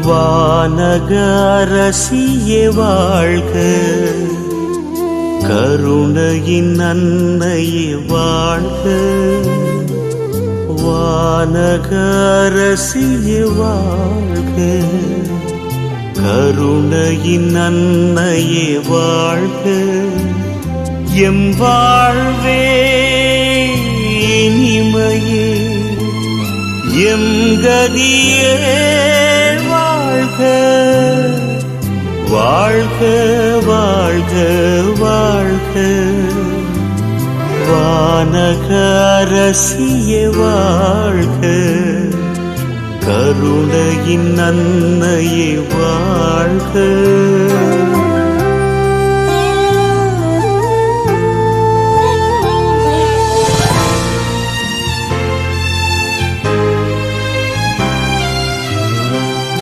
வானக அரசியே வாழ்க, கருணையின் அன்னையே வாழ்க. வானக அரசியே வாழ்க, கருணையின் அன்னையே வாழ்க. எம் வாழ்வே இனிமையே, எம் கதியே வாழ்க. வாழ்க வாழ்க வாழ்க. வானக அரசியே வாழ்க, கருணையின் அன்னையே வாழ்க.